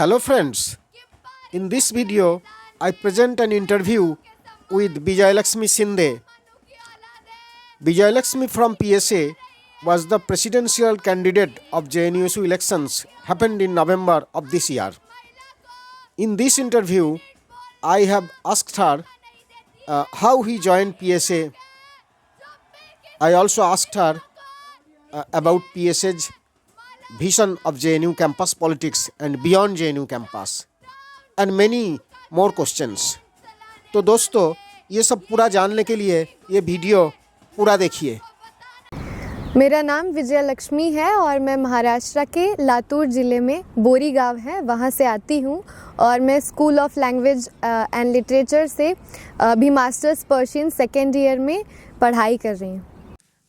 Hello friends, in this video I present an interview with Vijayalakshmi Shinde. Vijayalakshmi from PSA was the presidential candidate of JNUSU elections happened in November of this year. In this interview, I have asked her how he joined PSA. I also asked her about PSA's vision of JNU campus politics and beyond JNU campus and many more questions. तो दोस्तों ये सब पूरा जानने के लिए ये video पूरा देखिए. मेरा नाम विजय लक्ष्मी है और मैं महाराष्ट्र के लातूर ज़िले में बोरी गांव है वहाँ से आती हूँ और मैं school of language and literature से अभी मास्टर्स पर्शियन सेकेंड ईयर में पढ़ाई कर रही हूँ.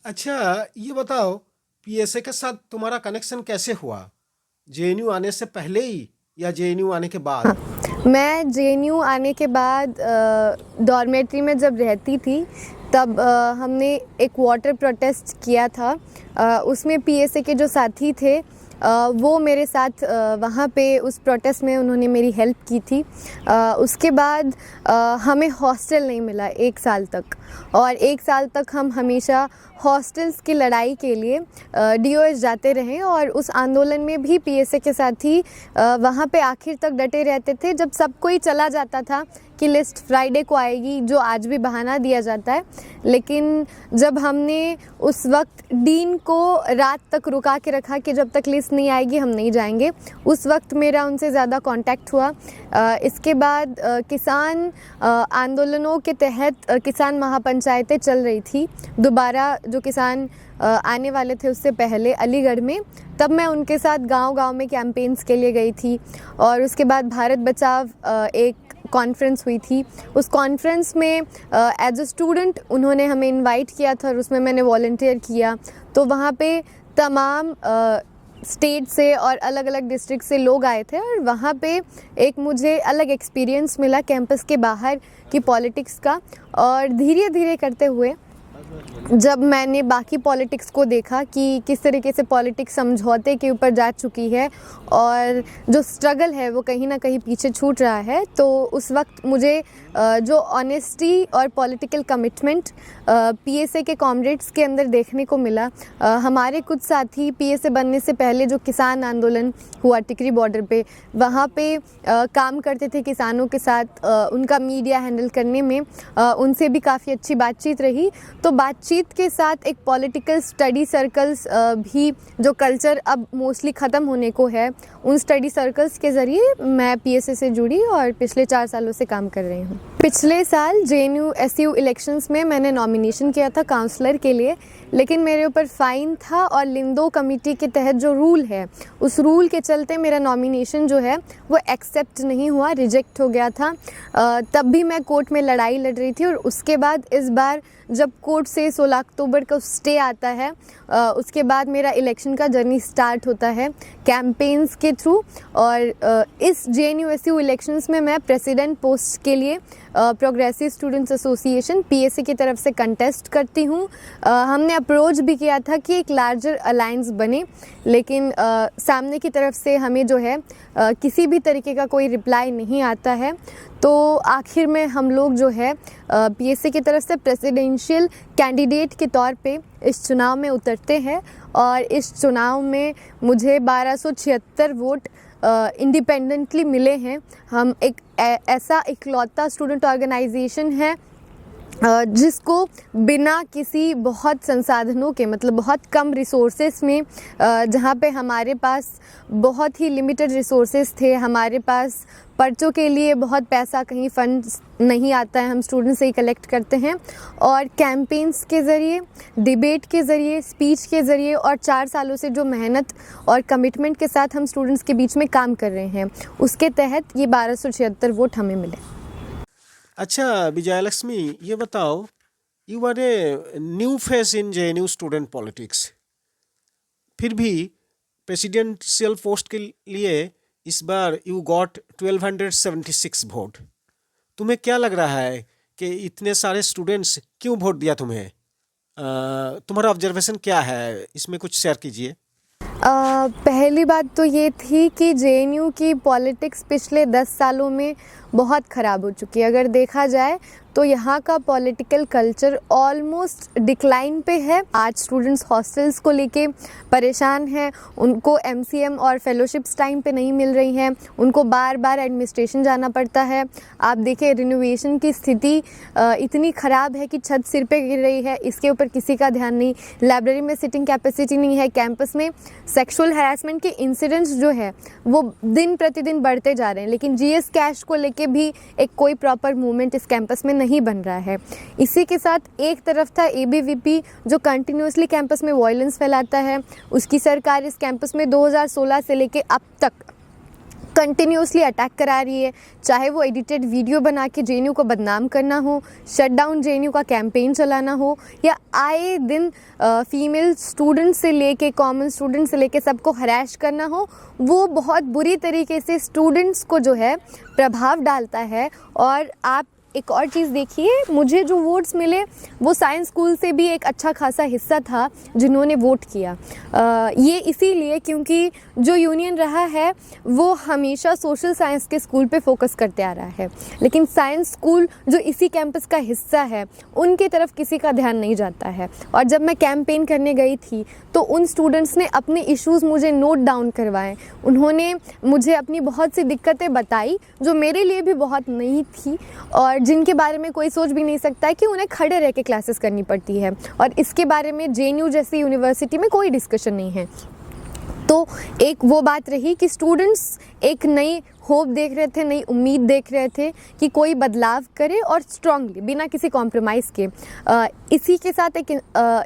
अच्छा ये बताओ पीएसए के साथ तुम्हारा कनेक्शन कैसे हुआ? जेएनयू आने से पहले ही या जेएनयू आने के बाद? मैं जेएनयू आने के बाद डॉर्मेट्री में जब रहती थी तब हमने एक वाटर प्रोटेस्ट किया था. उसमें पीएसए के जो साथी थे वो मेरे साथ वहाँ पे उस प्रोटेस्ट में उन्होंने मेरी हेल्प की थी. उसके बाद हमें हॉस्टल नहीं मिला 1 साल तक और 1 साल तक हम हमेशा हॉस्टल्स की लड़ाई के लिए डीओएस जाते रहे और उस आंदोलन में भी पीएसए के साथ ही वहाँ पे आखिर तक डटे रहते थे. जब सब कोई चला जाता था कि लिस्ट फ्राइडे को आएगी, जो आज भी बहाना दिया जाता है, लेकिन जब हमने उस वक्त डीन को रात तक रुका के रखा कि जब तक लिस्ट नहीं आएगी हम नहीं जाएंगे, उस वक्त मेरा उनसे ज़्यादा कांटेक्ट हुआ. इसके बाद किसान आंदोलनों के तहत किसान महापंचायतें चल रही थी दोबारा, जो किसान आने वाले थे उससे पहले अलीगढ़ में. तब मैं उनके साथ गांव-गांव में कैंपेन्स के लिए गई थी और उसके बाद भारत बचाव एक कॉन्फ्रेंस हुई थी. उस कॉन्फ्रेंस में एज अ स्टूडेंट उन्होंने हमें इनवाइट किया था और उसमें मैंने वॉलंटियर किया. तो वहाँ पे तमाम स्टेट से और अलग अलग डिस्ट्रिक्ट से लोग आए थे और वहाँ पे एक मुझे अलग एक्सपीरियंस मिला कैंपस के बाहर की पॉलिटिक्स का. और धीरे धीरे करते हुए जब मैंने बाकी पॉलिटिक्स को देखा कि किस तरीके से पॉलिटिक्स समझौते के ऊपर जा चुकी है और जो स्ट्रगल है वो कहीं ना कहीं पीछे छूट रहा है, तो उस वक्त मुझे जो ऑनेस्टी और पॉलिटिकल कमिटमेंट पीएसए के कॉमरेड्स के अंदर देखने को मिला. हमारे कुछ साथी पीएसए बनने से पहले जो किसान आंदोलन हुआ टिकरी बॉर्डर पे, वहाँ पे काम करते थे किसानों के साथ. उनका मीडिया हैंडल करने में उनसे भी काफ़ी अच्छी बातचीत रही. तो बातचीत के साथ एक पॉलिटिकल स्टडी सर्कल्स भी, जो कल्चर अब मोस्टली ख़त्म होने को है, उन स्टडी सर्कल्स के ज़रिए मैं पीएसए से जुड़ी और पिछले 4 सालों से काम कर रही हूँ. पिछले साल जेएनयू-एसयू इलेक्शंस में मैंने नॉमिनेशन किया था काउंसलर के लिए, लेकिन मेरे ऊपर फ़ाइन था और लिंदो कमेटी के तहत जो रूल है उस रूल के चलते मेरा नॉमिनेशन जो है वो एक्सेप्ट नहीं हुआ, रिजेक्ट हो गया था. तब भी मैं कोर्ट में लड़ाई लड़ रही थी और उसके बाद इस बार जब कोर्ट से 16 अक्टूबर को स्टे आता है उसके बाद मेरा इलेक्शन का जर्नी स्टार्ट होता है कैंपेन्स के थ्रू. और इस जेएनयू-एसयू इलेक्शंस में मैं प्रेसिडेंट पोस्ट के लिए प्रोग्रेसिव स्टूडेंट्स एसोसिएशन पीएसए की तरफ से कंटेस्ट करती हूँ. हमने अप्रोच भी किया था कि एक लार्जर अलायंस बने, लेकिन सामने की तरफ से हमें जो है किसी भी तरीके का कोई रिप्लाई नहीं आता है. तो आखिर में हम लोग जो है पीएसए की तरफ से प्रेसिडेंशियल कैंडिडेट के तौर पे इस चुनाव में उतरते हैं और इस चुनाव में मुझे 1276 वोट इंडिपेंडेंटली मिले हैं. हम एक ऐसा इकलौता स्टूडेंट ऑर्गेनाइजेशन है जिसको बिना किसी बहुत संसाधनों के, मतलब बहुत कम रिसोर्सेस में, जहाँ पे हमारे पास बहुत ही लिमिटेड रिसोर्सेस थे, हमारे पास पर्चों के लिए बहुत पैसा कहीं फंड्स नहीं आता है, हम स्टूडेंट से ही कलेक्ट करते हैं और कैंपेन्स के ज़रिए, डिबेट के ज़रिए, स्पीच के ज़रिए और 4 सालों से जो मेहनत और कमिटमेंट के साथ हम स्टूडेंट्स के बीच में काम कर रहे हैं, उसके तहत ये 1276 वोट हमें मिले. अच्छा विजयलक्ष्मी ये बताओ, you are a new face in JNU student politics, फिर भी प्रेसिडेंशियल पोस्ट के लिए इस बार यू गॉट 1276 वोट. तुम्हें क्या लग रहा है कि इतने सारे स्टूडेंट्स क्यों वोट दिया तुम्हें? तुम्हारा ऑब्जर्वेशन क्या है, इसमें कुछ शेयर कीजिए. पहली बात तो ये थी कि जेएनयू की पॉलिटिक्स पिछले 10 सालों में बहुत ख़राब हो चुकी है। अगर देखा जाए तो यहाँ का पॉलिटिकल कल्चर ऑलमोस्ट डिक्लाइन पे है। आज स्टूडेंट्स हॉस्टल्स को लेके परेशान हैं, उनको एमसीएम और फेलोशिप्स टाइम पे नहीं मिल रही हैं, उनको बार बार एडमिनिस्ट्रेशन जाना पड़ता है। आप देखिए रिनोवेशन की स्थिति इतनी ख़राब है कि छत सिर पे गिर रही है, इसके ऊपर किसी का ध्यान नहीं। लाइब्रेरी में सिटिंग कैपेसिटी नहीं है। कैंपस में सेक्सुअल हैरेसमेंट के इंसिडेंट्स जो है वो दिन प्रतिदिन बढ़ते जा रहे हैं, लेकिन जीएस कैश को लेके भी एक कोई प्रॉपर मूवमेंट इस कैंपस में नहीं बन रहा है। इसी के साथ एक तरफ था एबीवीपी जो कंटिन्यूसली कैंपस में वायलेंस फैलाता है, उसकी सरकार इस कैंपस में 2016 से लेके अब तक कंटिन्यूसली अटैक करा रही है, चाहे वो एडिटेड वीडियो बना के जेएनयू को बदनाम करना हो, शट डाउन जेएनयू का कैंपेन चलाना हो, या आए दिन फीमेल स्टूडेंट से लेके कॉमन स्टूडेंट से लेके सबको हरैश करना हो, वो बहुत बुरी तरीके से स्टूडेंट्स को जो है प्रभाव डालता है। और आप एक और चीज़ देखिए, मुझे जो वोट्स मिले वो साइंस स्कूल से भी एक अच्छा खासा हिस्सा था जिन्होंने वोट किया। ये इसीलिए क्योंकि जो यूनियन रहा है वो हमेशा सोशल साइंस के स्कूल पे फोकस करते आ रहा है, लेकिन साइंस स्कूल जो इसी कैंपस का हिस्सा है उनकी तरफ किसी का ध्यान नहीं जाता है। और जब मैं कैंपेन करने गई थी तो उन स्टूडेंट्स ने अपने इश्यूज़ मुझे नोट डाउन करवाए, उन्होंने मुझे अपनी बहुत सी दिक्कतें बताई जो मेरे लिए भी बहुत नई थी और जिनके बारे में कोई सोच भी नहीं सकता है कि उन्हें खड़े रह के क्लासेस करनी पड़ती है, और इसके बारे में जेएनयू जैसी यूनिवर्सिटी में कोई डिस्कशन नहीं है। तो एक वो बात रही कि स्टूडेंट्स एक नई होप देख रहे थे, नई उम्मीद देख रहे थे कि कोई बदलाव करे और स्ट्रांगली बिना किसी कॉम्प्रोमाइज़ के। इसी के साथ एक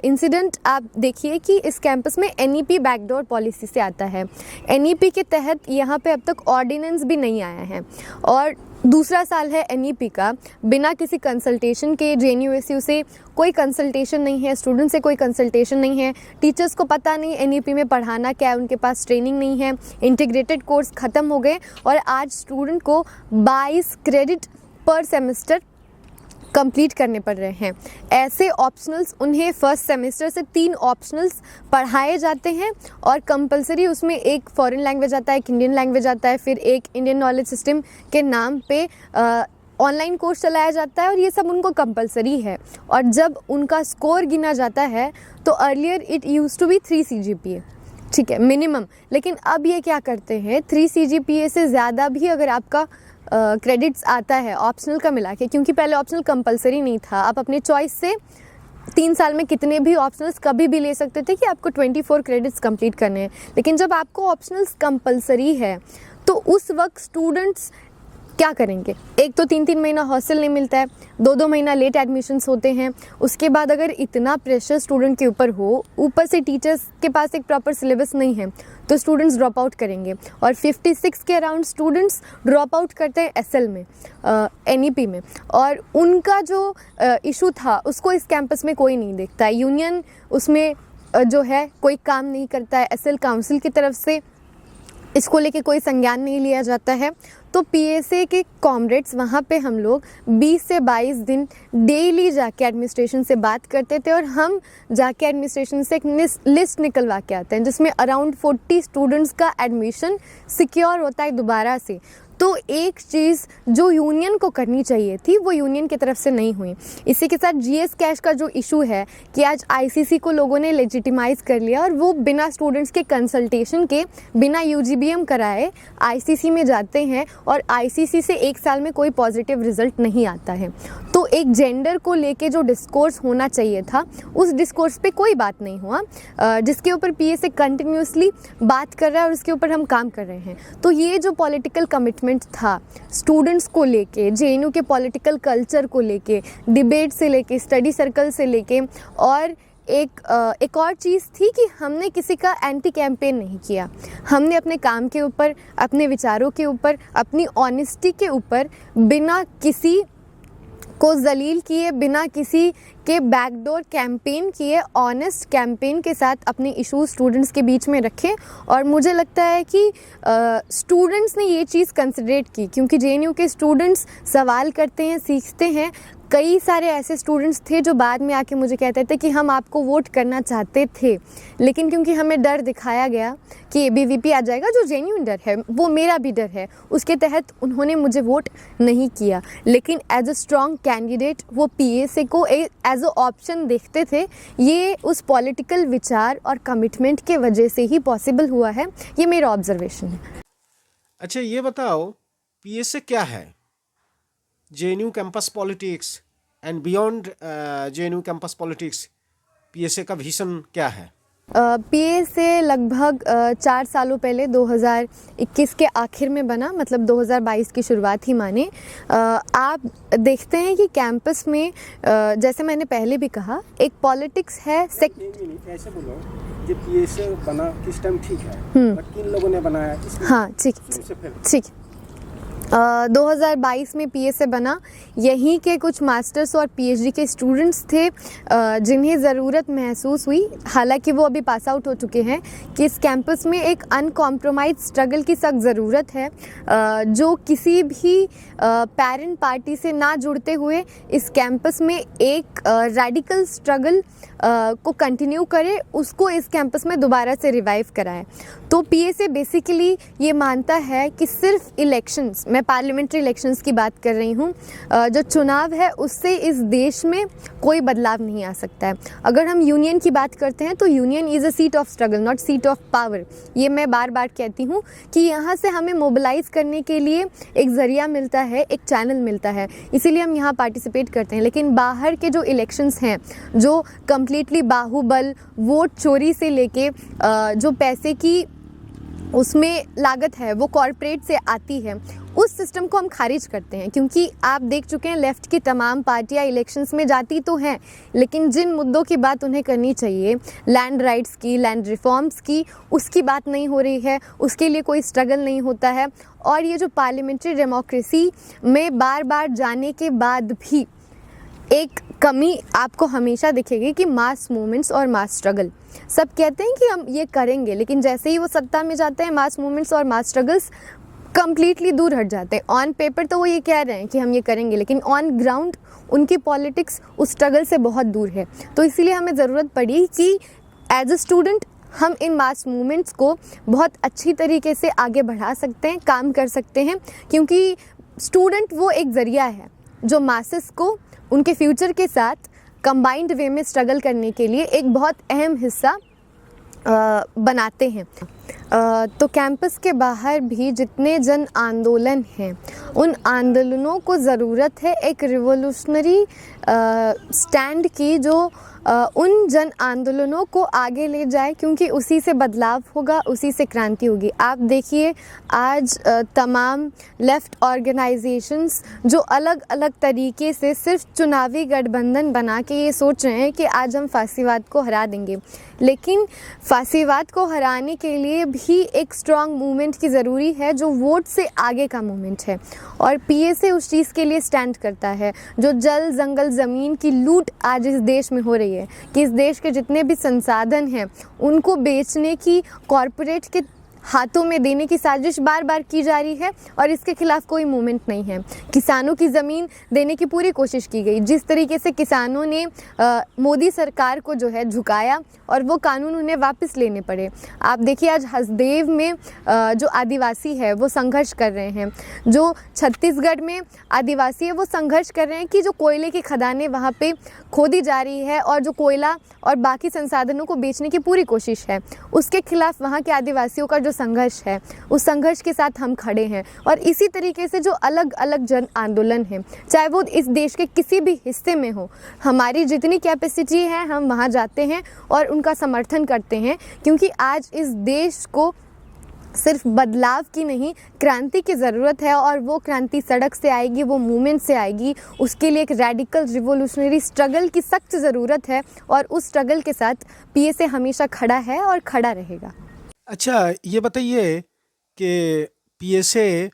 इंसिडेंट आप देखिए कि इस कैंपस में एनईपी बैकडोर पॉलिसी से आता है। एनईपी के तहत यहाँ पे अब तक ऑर्डिनेंस भी नहीं आया है और दूसरा साल है एनईपी का, बिना किसी कंसल्टेशन के जेएनयूएसयू से कोई कंसल्टेशन नहीं है, स्टूडेंट से कोई कंसल्टेशन नहीं है, टीचर्स को पता नहीं एनईपी में पढ़ाना क्या है, उनके पास ट्रेनिंग नहीं है, इंटीग्रेटेड कोर्स ख़त्म हो गए और आज स्टूडेंट को 22 क्रेडिट पर सेमेस्टर कंप्लीट करने पड़ रहे हैं। ऐसे ऑप्शनल्स उन्हें फर्स्ट सेमेस्टर से 3 ऑप्शनल्स पढ़ाए जाते हैं और कंपलसरी उसमें एक फॉरेन लैंग्वेज आता है, एक इंडियन लैंग्वेज आता है, फिर एक इंडियन नॉलेज सिस्टम के नाम पे ऑनलाइन कोर्स चलाया जाता है और ये सब उनको कंपलसरी है। और जब उनका स्कोर गिना जाता है तो earlier it used to be 3 CGPA, ठीक है, मिनिमम, लेकिन अब ये क्या करते हैं 3 CGPA से ज़्यादा भी अगर आपका क्रेडिट्स आता है ऑप्शनल का मिला के, क्योंकि पहले ऑप्शनल कंपलसरी नहीं था, आप अपने चॉइस से 3 साल में कितने भी ऑप्शनल्स कभी भी ले सकते थे कि आपको 24 क्रेडिट्स कंप्लीट करने हैं। लेकिन जब आपको ऑप्शनल्स कंपलसरी है तो उस वक्त स्टूडेंट्स क्या करेंगे? एक तो 3-3 महीना हॉस्टल नहीं मिलता है, 2-2 महीना लेट एडमिशन्स होते हैं, उसके बाद अगर इतना प्रेशर स्टूडेंट के ऊपर हो, ऊपर से टीचर्स के पास एक प्रॉपर सिलेबस नहीं है, तो स्टूडेंट्स ड्रॉप आउट करेंगे। और 56 के अराउंड स्टूडेंट्स ड्रॉप आउट करते हैं एसएल में, एनईपी में, और उनका जो इशू था उसको इस कैंपस में कोई नहीं देखता है। यूनियन उसमें जो है कोई काम नहीं करता है, एसएल काउंसिल की तरफ से इसको लेके कोई संज्ञान नहीं लिया जाता है। तो पीएसए के कॉमरेड्स वहाँ पे हम लोग 20 से 22 दिन डेली जाके एडमिनिस्ट्रेशन से बात करते थे और हम जाके एडमिनिस्ट्रेशन से एक लिस्ट निकलवा के आते हैं जिसमें अराउंड 40 स्टूडेंट्स का एडमिशन सिक्योर होता है दोबारा से। तो एक चीज़ जो यूनियन को करनी चाहिए थी वो यूनियन की तरफ से नहीं हुई। इसी के साथ जीएस कैश का जो इशू है कि आज आईसीसी को लोगों ने लेजिटिमाइज़ कर लिया और वो बिना स्टूडेंट्स के कंसल्टेशन के, बिना यूजीबीएम कराए आईसीसी में जाते हैं और आईसीसी से 1 साल में कोई पॉजिटिव रिजल्ट नहीं आता है। तो एक जेंडर को लेके जो डिस्कोर्स होना चाहिए था उस डिस्कोर्स पे कोई बात नहीं हुआ, जिसके ऊपर पीएसए कंटिन्यूसली बात कर रहा है और उसके ऊपर हम काम कर रहे हैं। तो ये जो पॉलिटिकल कमिटमेंट था स्टूडेंट्स को लेके, जेएनयू के पॉलिटिकल कल्चर को लेके, डिबेट से लेके, स्टडी सर्कल से लेके, और एक और चीज़ थी कि हमने किसी का एंटी कैंपेन नहीं किया। हमने अपने काम के ऊपर, अपने विचारों के ऊपर, अपनी ऑनेस्टी के ऊपर बिना किसी को जलील किए, बिना किसी के बैकडोर कैंपेन किए, ऑनेस्ट कैंपेन के साथ अपने इश्यूज स्टूडेंट्स के बीच में रखे। और मुझे लगता है कि स्टूडेंट्स ने ये चीज़ कंसिडरेट की, क्योंकि जेएनयू के स्टूडेंट्स सवाल करते हैं, सीखते हैं, कई सारे ऐसे स्टूडेंट्स थे जो बाद में आके मुझे कहते थे कि हम आपको वोट करना चाहते थे, लेकिन क्योंकि हमें डर दिखाया गया कि ABVP आ जाएगा, जो जेन्युइन डर है, वो मेरा भी डर है, उसके तहत उन्होंने मुझे वोट नहीं किया। लेकिन एज अ स्ट्रॉन्ग कैंडिडेट वो PSA को एज अ ऑप्शन देखते थे। ये उस पॉलिटिकल विचार और कमिटमेंट के वजह से ही पॉसिबल हुआ है, ये मेरा ऑब्जर्वेशन है। अच्छा, ये बताओ PSA क्या है? JNU campus politics and beyond JNU campus politics, PSA का विजन क्या है? PSA लगभग 4 सालों पहले 2021 के आखिर में बना, मतलब 2022 की शुरुआत ही माने। आप देखते हैं कि कैंपस में जैसे मैंने पहले भी कहा, एक पॉलिटिक्स है। ऐसे बोलो, ये PSA बना किस टाइम ठीक है, बट किन लोगों ने बनाया? हाँ, ठीक। 2022 में PSA बना। यहीं के कुछ मास्टर्स और PhD के स्टूडेंट्स थे जिन्हें ज़रूरत महसूस हुई, हालांकि वो अभी पास आउट हो चुके हैं, कि इस कैंपस में एक अनकॉम्प्रोमाइज स्ट्रगल की सख्त ज़रूरत है, जो किसी भी पेरेंट पार्टी से ना जुड़ते हुए इस कैंपस में एक रेडिकल स्ट्रगल को कंटिन्यू करे, उसको इस कैंपस में दोबारा से रिवाइव कराए। तो PSA बेसिकली ये मानता है कि सिर्फ इलेक्शंस, मैं पार्लियामेंट्री इलेक्शंस की बात कर रही हूँ, जो चुनाव है उससे इस देश में कोई बदलाव नहीं आ सकता है। अगर हम यूनियन की बात करते हैं तो union is a seat of struggle, not seat of power. ये मैं बार बार कहती हूँ कि यहाँ से हमें मोबिलाइज़ करने के लिए एक ज़रिया मिलता है, एक चैनल मिलता है, इसीलिए हम यहाँ पार्टिसिपेट करते हैं। लेकिन बाहर के जो इलेक्शंस हैं, जो कम्प्लीटली बाहुबल, वोट चोरी से लेके जो पैसे की उसमें लागत है वो कॉरपोरेट से आती है, उस सिस्टम को हम खारिज करते हैं। क्योंकि आप देख चुके हैं, लेफ़्ट की तमाम पार्टियां इलेक्शंस में जाती तो हैं, लेकिन जिन मुद्दों की बात उन्हें करनी चाहिए, लैंड राइट्स की, लैंड रिफॉर्म्स की, उसकी बात नहीं हो रही है, उसके लिए कोई स्ट्रगल नहीं होता है। और ये जो पार्लियामेंट्री डेमोक्रेसी में बार बार जाने के बाद भी एक कमी आपको हमेशा दिखेगी कि मास मूवमेंट्स और मास स्ट्रगल, सब कहते हैं कि हम ये करेंगे, लेकिन जैसे ही वो सत्ता में जाते हैं, मास मूवमेंट्स और मास स्ट्रगल्स कम्प्लीटली दूर हट जाते हैं। ऑन पेपर तो वो ये कह रहे हैं कि हम ये करेंगे, लेकिन ऑन ग्राउंड उनकी पॉलिटिक्स उस स्ट्रगल से बहुत दूर है। तो इसीलिए हमें ज़रूरत पड़ी कि एज अ स्टूडेंट हम इन मास मूवमेंट्स को बहुत अच्छी तरीके से आगे बढ़ा सकते हैं, काम कर सकते हैं, क्योंकि स्टूडेंट वो एक ज़रिया है जो मासेस को उनके फ्यूचर के साथ कंबाइंड वे में स्ट्रगल करने के लिए एक बहुत अहम हिस्सा बनाते हैं। तो कैंपस के बाहर भी जितने जन आंदोलन हैं, उन आंदोलनों को ज़रूरत है एक रिवोल्यूशनरी स्टैंड की, जो उन जन आंदोलनों को आगे ले जाए, क्योंकि उसी से बदलाव होगा, उसी से क्रांति होगी। आप देखिए, आज तमाम लेफ़्ट ऑर्गेनाइजेशंस जो अलग अलग तरीके से सिर्फ चुनावी गठबंधन बना के ये सोच रहे हैं कि आज हम फासीवाद को हरा देंगे, लेकिन फासीवाद को हराने के लिए भी एक स्ट्रॉन्ग मूवमेंट की ज़रूरी है, जो वोट से आगे का मूवमेंट है। और PSA उस चीज़ के लिए स्टैंड करता है। जो जल जंगल ज़मीन की लूट आज इस देश में हो रही है, कि इस देश के जितने भी संसाधन हैं उनको बेचने की, कॉरपोरेट के हाथों में देने की साजिश बार बार की जा रही है, और इसके खिलाफ कोई मूवमेंट नहीं है। किसानों की ज़मीन देने की पूरी कोशिश की गई, जिस तरीके से किसानों ने मोदी सरकार को जो है झुकाया, और वो कानून उन्हें वापस लेने पड़े। आप देखिए, आज हसदेव में जो आदिवासी है वो संघर्ष कर रहे हैं, जो छत्तीसगढ़ में आदिवासी है वो संघर्ष कर रहे हैं कि जो कोयले की खदानें वहाँ पे खोदी जा रही है, और जो कोयला और बाकी संसाधनों को बेचने की पूरी कोशिश है, उसके खिलाफ वहाँ के आदिवासियों का जो संघर्ष है, उस संघर्ष के साथ हम खड़े हैं। और इसी तरीके से जो अलग अलग जन आंदोलन हैं, चाहे वो इस देश के किसी भी हिस्से में हो, हमारी जितनी कैपेसिटी है हम वहाँ जाते हैं और उनका समर्थन करते हैं, क्योंकि आज इस देश को सिर्फ बदलाव की नहीं, क्रांति की ज़रूरत है। और वो क्रांति सड़क से आएगी, वो मूवमेंट से आएगी, उसके लिए एक रेडिकल रिवोल्यूशनरी स्ट्रगल की सख्त ज़रूरत है, और उस स्ट्रगल के साथ PSA हमेशा खड़ा है और खड़ा रहेगा। अच्छा, ये बताइए कि PSA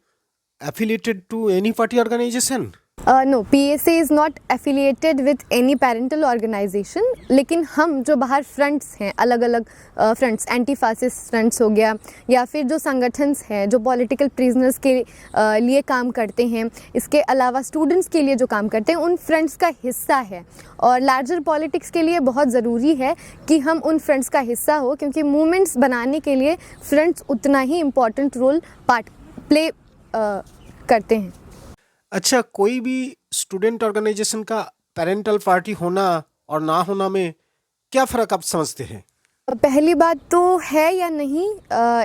affiliated to any party organisation? No, PSA is not affiliated with any parental organisation, लेकिन हम जो बाहर फ्रंट्स हैं, अलग अलग फ्रंट्स, एंटी फासिस्ट फ्रंट्स हो गया, या फिर जो संगठन्स हैं जो पॉलिटिकल प्रिजनर्स के लिए काम करते हैं, इसके अलावा स्टूडेंट्स के लिए जो काम करते हैं, उन फ्रंट्स का हिस्सा है। और लार्जर पॉलिटिक्स के लिए बहुत ज़रूरी है कि हम उन फ्रंट्स का हिस्सा हो, क्योंकि मूवमेंट्स बनाने के लिए फ्रंट्स उतना ही इम्पॉर्टेंट रोल प्ले करते हैं। अच्छा, कोई भी स्टूडेंट ऑर्गेनाइजेशन का पेरेंटल पार्टी होना और ना होना में क्या फ़र्क आप समझते हैं? पहली बात तो है या नहीं,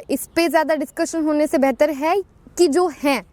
इस पे ज़्यादा डिस्कशन होने से बेहतर है कि जो हैं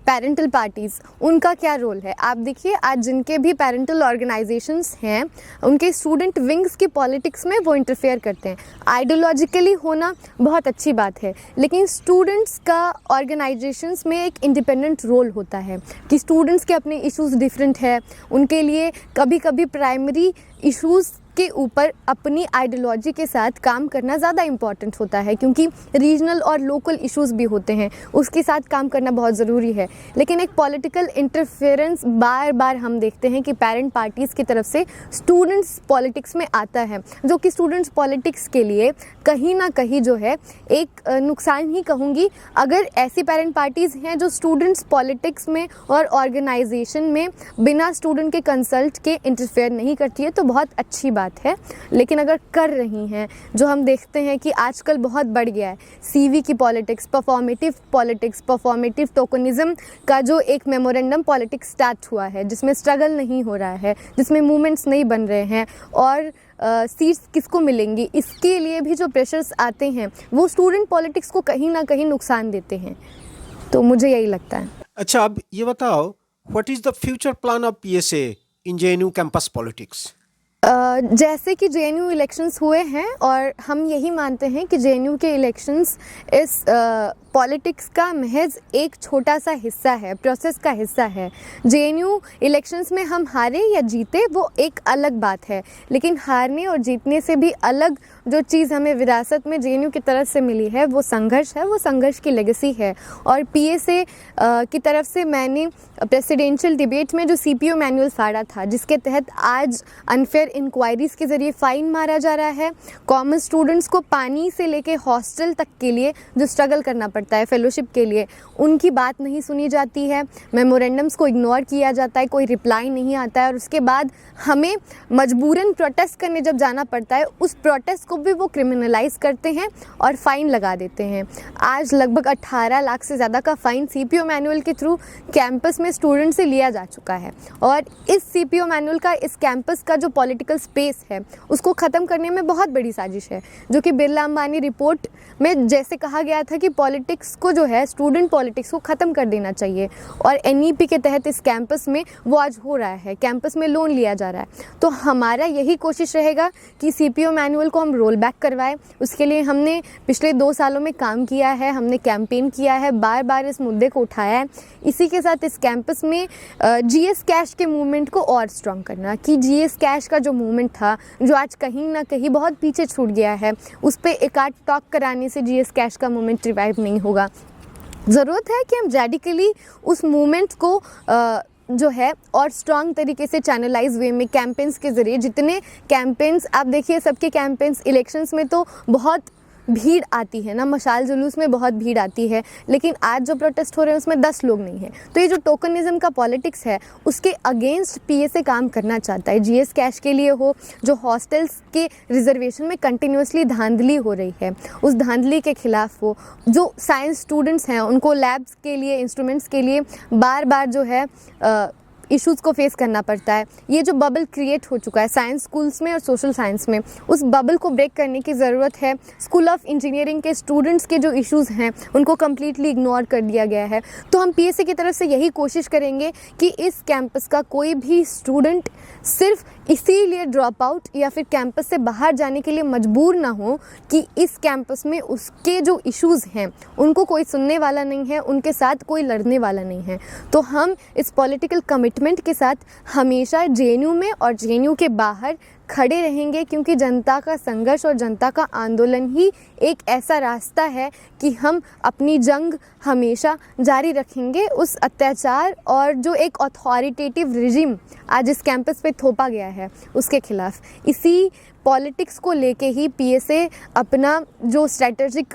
पेरेंटल पार्टीज़, उनका क्या रोल है। आप देखिए, आज जिनके भी पेरेंटल ऑर्गेनाइजेशंस हैं, उनके स्टूडेंट विंग्स की पॉलिटिक्स में वो इंटरफेयर करते हैं। आइडियोलॉजिकली होना बहुत अच्छी बात है, लेकिन स्टूडेंट्स का ऑर्गेनाइजेशंस में एक इंडिपेंडेंट रोल होता है कि स्टूडेंट्स के अपने इश्यूज़ डिफरेंट है, उनके लिए कभी कभी प्राइमरी इश्यूज़ के ऊपर अपनी आइडियोलॉजी के साथ काम करना ज़्यादा इम्पॉर्टेंट होता है, क्योंकि रीजनल और लोकल इश्यूज़ भी होते हैं, उसके साथ काम करना बहुत ज़रूरी है। लेकिन एक पॉलिटिकल इंटरफेरेंस बार बार हम देखते हैं कि पेरेंट पार्टीज़ की तरफ से स्टूडेंट्स पॉलिटिक्स में आता है, जो कि स्टूडेंट्स पॉलिटिक्स के लिए कहीं ना कहीं जो है एक नुकसान ही कहूँगी। अगर ऐसी पेरेंट पार्टीज़ हैं जो स्टूडेंट्स पॉलिटिक्स में और ऑर्गेनाइजेशन में बिना स्टूडेंट के कंसल्ट के इंटरफेयर नहीं करती है, तो बहुत अच्छी बात है। लेकिन अगर कर रही हैं, जो हम देखते हैं कि आजकल बहुत बढ़ गया है, CV की पॉलिटिक्स, पॉलिटिक्स, परफॉर्मेटिव टोकनिज्म का जो एक मेमोरेंडम पॉलिटिक्स स्टार्ट हुआ है, जिसमें स्ट्रगल नहीं हो रहा है, जिसमें मूवमेंट्स नहीं बन रहे हैं और सीट्स किसको मिलेंगी, इसके लिए भी जो प्रेशर्स आते हैं, वो स्टूडेंट पॉलिटिक्स को कहीं ना कहीं नुकसान देते हैं। तो मुझे यही लगता है। अच्छा, अब ये बताओ, what is the future plan of PSA in JNU campus politics? जैसे कि JNU इलेक्शंस हुए हैं और हम यही मानते हैं कि JNU के इलेक्शंस इस पॉलिटिक्स का महज एक छोटा सा हिस्सा है, प्रोसेस का हिस्सा है। JNU इलेक्शंस में हम हारे या जीते वो एक अलग बात है, लेकिन हारने और जीतने से भी अलग जो चीज़ हमें विरासत में JNU की तरफ से मिली है, वो संघर्ष है, वो संघर्ष की लेगेसी है। और PSA की तरफ से मैंने प्रेसिडेंशियल डिबेट में जो CPO मैनुअल फाड़ा था, जिसके तहत आज अनफेयर इंक्वायरीज़ के ज़रिए फ़ाइन मारा जा रहा है, कॉमर्स स्टूडेंट्स को पानी से लेके हॉस्टल तक के लिए जो स्ट्रगल करना पड़ता है फेलोशिप के लिए, उनकी बात नहीं सुनी जाती है, मेमोरेंडम्स को इग्नोर किया जाता है, कोई रिप्लाई नहीं आता है, और उसके बाद हमें मजबूरन प्रोटेस्ट करने जब जाना पड़ता है, उस प्रोटेस्ट को भी वो क्रिमिनलाइज करते हैं और फ़ाइन लगा देते हैं। आज लगभग 18 लाख से ज़्यादा का फ़ाइन CPO मैनुअल के थ्रू कैंपस में स्टूडेंट से लिया जा चुका है। और इस CPO मैनुअल का, इस कैंपस का जो पॉलिटिकल स्पेस है, उसको ख़त्म करने में बहुत बड़ी साजिश है, जो कि बिरला अंबानी रिपोर्ट में जैसे कहा गया था कि पॉलिटिक्स को जो है, स्टूडेंट पॉलिटिक्स को ख़त्म कर देना चाहिए, और NEP के तहत इस कैंपस में वो आज हो रहा है, कैंपस में लोन लिया जा रहा है। तो हमारा यही कोशिश रहेगा कि CPO मैनुअल को हम रोल बैक करवाएं। उसके लिए हमने पिछले 2 सालों में काम किया है, हमने कैंपेन किया है, बार बार इस मुद्दे को उठाया है। इसी के साथ इस कैंपस में GS कैश के मूवमेंट को और स्ट्रॉन्ग करना, कि GS कैश का जो मूवमेंट था, जो आज कहीं ना कहीं बहुत पीछे छूट गया है, उस पर एक आध टॉक कराने से GS कैश का मूवमेंट रिवाइव नहीं होगा। ज़रूरत है कि हम रेडिकली उस मूवमेंट को जो है और स्ट्रॉन्ग तरीके से चैनलाइज वे में कैंपेन्स के ज़रिए, जितने कैंपेन्स आप देखिए, सबके कैंपेन्स इलेक्शंस में तो बहुत भीड़ आती है ना, मशाल जुलूस में बहुत भीड़ आती है, लेकिन आज जो प्रोटेस्ट हो रहे हैं उसमें 10 लोग नहीं हैं। तो ये जो टोकनिज्म का पॉलिटिक्स है, उसके अगेंस्ट PSA काम करना चाहता है। GS कैश के लिए हो, जो हॉस्टल्स के रिजर्वेशन में कंटिन्यूसली धांधली हो रही है, उस धांधली के खिलाफ हो, जो साइंस स्टूडेंट्स हैं उनको लैब्स के लिए, इंस्ट्रूमेंट्स के लिए बार बार जो है इश्यूज़ को फेस करना पड़ता है। ये जो बबल क्रिएट हो चुका है साइंस स्कूल्स में और सोशल साइंस में, उस बबल को ब्रेक करने की ज़रूरत है। स्कूल ऑफ इंजीनियरिंग के स्टूडेंट्स के जो इश्यूज़ हैं, उनको कम्प्लीटली इग्नोर कर दिया गया है। तो हम PSA की तरफ से यही कोशिश करेंगे कि इस कैंपस का कोई भी स्टूडेंट सिर्फ इसीलिए ड्रॉप आउट या फिर कैंपस से बाहर जाने के लिए मजबूर ना हो कि इस कैंपस में उसके जो इश्यूज़ हैं उनको कोई सुनने वाला नहीं है, उनके साथ कोई लड़ने वाला नहीं है। तो हम इस पॉलिटिकल कमिटमेंट कमिटमेंट के साथ हमेशा जेएनयू में और जेएनयू के बाहर खड़े रहेंगे, क्योंकि जनता का संघर्ष और जनता का आंदोलन ही एक ऐसा रास्ता है कि हम अपनी जंग हमेशा जारी रखेंगे उस अत्याचार और जो एक अथॉरिटेटिव रिजिम आज इस कैंपस पे थोपा गया है उसके खिलाफ। इसी पॉलिटिक्स को लेके ही पीएसए अपना जो स्ट्रेटजिक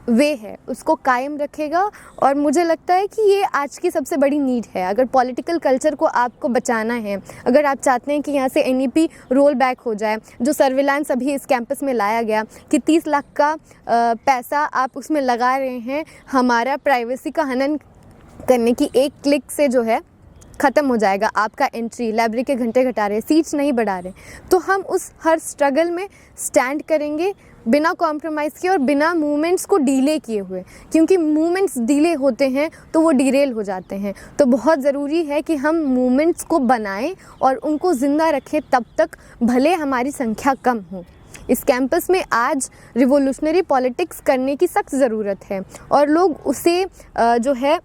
वे है उसको कायम रखेगा, और मुझे लगता है कि ये आज की सबसे बड़ी नीड है। अगर पॉलिटिकल कल्चर को आपको बचाना है, अगर आप चाहते हैं कि यहाँ से एनईपी रोल बैक हो जाए, जो सर्विलांस अभी इस कैंपस में लाया गया कि 30 लाख का पैसा आप उसमें लगा रहे हैं, हमारा प्राइवेसी का हनन करने की एक क्लिक से जो है ख़त्म हो जाएगा आपका एंट्री, लाइब्रेरी के घंटे घटा रहे, सीट्स नहीं बढ़ा रहे, तो हम उस हर स्ट्रगल में स्टैंड करेंगे बिना कॉम्प्रोमाइज़ किए और बिना मूवमेंट्स को डिले किए हुए, क्योंकि मूवमेंट्स डिले होते हैं तो वो डिरेल हो जाते हैं। तो बहुत ज़रूरी है कि हम मूवमेंट्स को बनाएं और उनको ज़िंदा रखें तब तक, भले हमारी संख्या कम हो। इस कैंपस में आज रिवोल्यूशनरी पॉलिटिक्स करने की सख्त ज़रूरत है, और लोग उसे जो है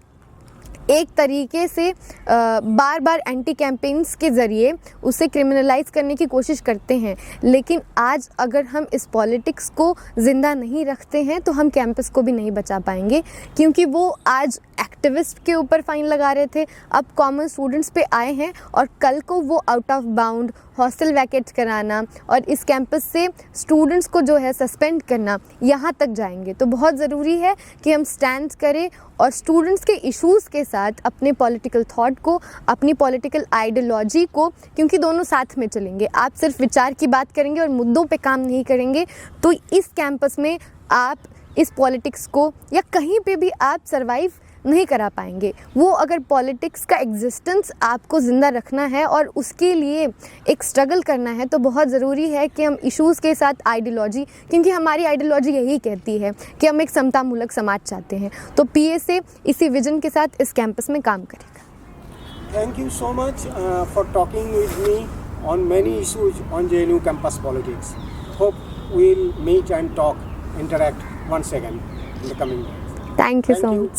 एक तरीके से बार बार एंटी कैंपेन्स के ज़रिए उसे क्रिमिनलाइज करने की कोशिश करते हैं। लेकिन आज अगर हम इस पॉलिटिक्स को ज़िंदा नहीं रखते हैं तो हम कैंपस को भी नहीं बचा पाएंगे, क्योंकि वो आज एक्टिविस्ट के ऊपर फ़ाइन लगा रहे थे, अब कॉमन स्टूडेंट्स पे आए हैं, और कल को वो आउट ऑफ बाउंड हॉस्टल वैकेट कराना और इस कैंपस से स्टूडेंट्स को जो है सस्पेंड करना, यहाँ तक जाएंगे। तो बहुत ज़रूरी है कि हम स्टैंड करें और स्टूडेंट्स के इश्यूज़ के साथ अपने पॉलिटिकल थॉट को, अपनी पॉलिटिकल आइडियोलॉजी को, क्योंकि दोनों साथ में चलेंगे। आप सिर्फ विचार की बात करेंगे और मुद्दों पे काम नहीं करेंगे तो इस कैंपस में आप इस पॉलिटिक्स को या कहीं पे भी आप सरवाइव नहीं करा पाएंगे। वो अगर पॉलिटिक्स का एग्जिस्टेंस आपको ज़िंदा रखना है और उसके लिए एक स्ट्रगल करना है, तो बहुत ज़रूरी है कि हम इश्यूज़ के साथ आइडियोलॉजी, क्योंकि हमारी आइडियोलॉजी यही कहती है कि हम एक समतामूलक समाज चाहते हैं, तो पीएसए इसी विजन के साथ इस कैंपस में काम करेगा। Thank you so much for talking with me on many issues on JNU campus politics. Hope we'll meet and talk, interact once again in the coming days. Thank you so much.